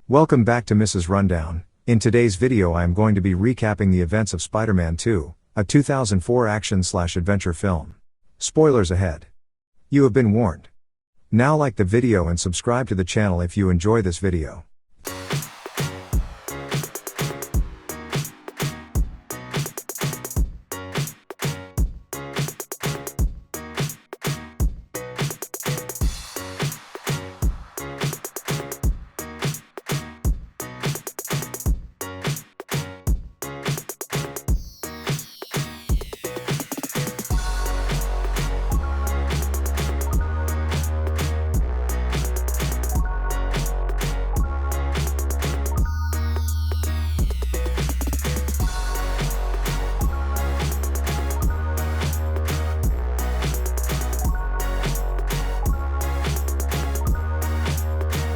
Welcome back to Mrs. Rundown. In today's video I am going to be recapping the events of Spider-Man 2, a 2004 action/adventure film. Spoilers ahead. You have been warned. Now like the video and subscribe to the channel if you enjoy this video.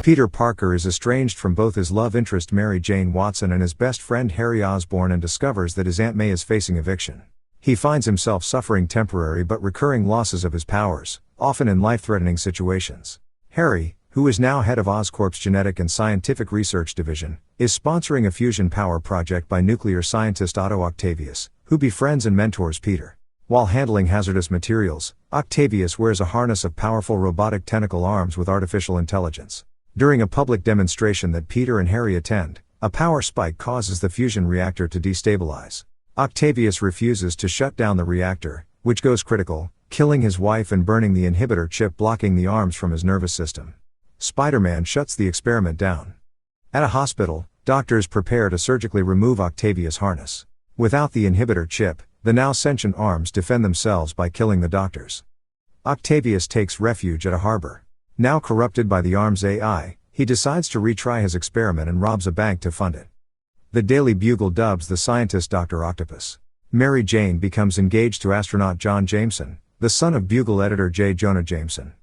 Peter Parker is estranged from both his love interest Mary Jane Watson and his best friend Harry Osborn and discovers that his Aunt May is facing eviction. He finds himself suffering temporary but recurring losses of his powers, often in life-threatening situations. Harry, who is now head of Oscorp's Genetic and Scientific Research Division, is sponsoring a fusion power project by nuclear scientist Doctor Octavius, who befriends and mentors Peter. While handling hazardous materials, Octavius wears a harness of powerful robotic tentacle arms with artificial intelligence. During a public demonstration that Peter and Harry attend, a power spike causes the fusion reactor to destabilize. Octavius refuses to shut down the reactor, which goes critical, killing his wife and burning the inhibitor chip blocking the arms from his nervous system. Spider-Man shuts the experiment down. At a hospital, doctors prepare to surgically remove Octavius' harness. Without the inhibitor chip, the now sentient arms defend themselves by killing the doctors. Octavius takes refuge at a harbor. Now corrupted by the arm's AI, he decides to retry his experiment and robs a bank to fund it. The Daily Bugle dubs the scientist Dr. Octopus. Mary Jane becomes engaged to astronaut John Jameson, the son of Bugle editor J. Jonah Jameson.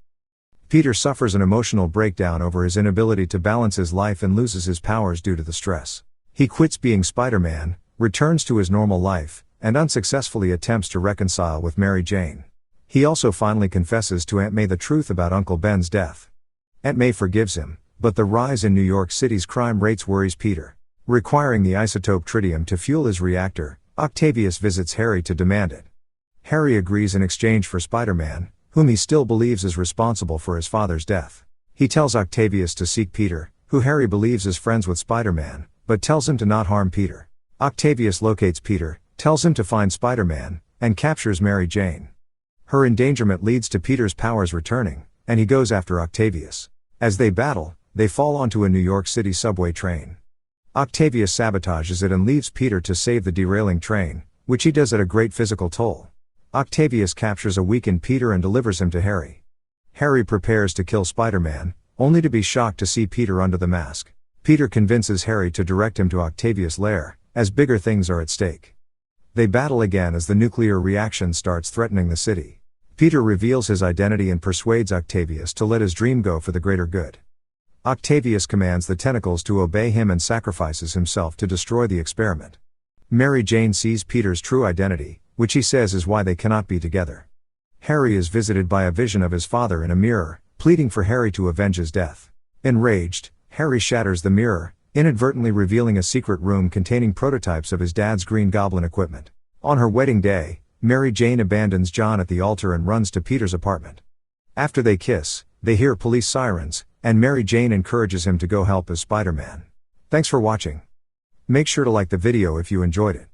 Peter suffers an emotional breakdown over his inability to balance his life and loses his powers due to the stress. He quits being Spider-Man, returns to his normal life, and unsuccessfully attempts to reconcile with Mary Jane. He also finally confesses to Aunt May the truth about Uncle Ben's death. Aunt May forgives him, but the rise in New York City's crime rates worries Peter. Requiring the isotope tritium to fuel his reactor, Octavius visits Harry to demand it. Harry agrees in exchange for Spider-Man, whom he still believes is responsible for his father's death. He tells Octavius to seek Peter, who Harry believes is friends with Spider-Man, but tells him to not harm Peter. Octavius locates Peter, tells him to find Spider-Man, and captures Mary Jane. Her endangerment leads to Peter's powers returning, and he goes after Octavius. As they battle, they fall onto a New York City subway train. Octavius sabotages it and leaves Peter to save the derailing train, which he does at a great physical toll. Octavius captures a weakened Peter and delivers him to Harry. Harry prepares to kill Spider-Man, only to be shocked to see Peter under the mask. Peter convinces Harry to direct him to Octavius' lair, as bigger things are at stake. They battle again as the nuclear reaction starts threatening the city. Peter reveals his identity and persuades Octavius to let his dream go for the greater good. Octavius commands the tentacles to obey him and sacrifices himself to destroy the experiment. Mary Jane sees Peter's true identity, which he says is why they cannot be together. Harry is visited by a vision of his father in a mirror, pleading for Harry to avenge his death. Enraged, Harry shatters the mirror, inadvertently revealing a secret room containing prototypes of his dad's Green Goblin equipment. On her wedding day, Mary Jane abandons John at the altar and runs to Peter's apartment. After they kiss, they hear police sirens, and Mary Jane encourages him to go help as Spider-Man. Thanks for watching. Make sure to like the video if you enjoyed it.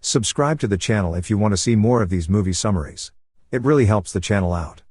Subscribe to the channel if you want to see more of these movie summaries. It really helps the channel out.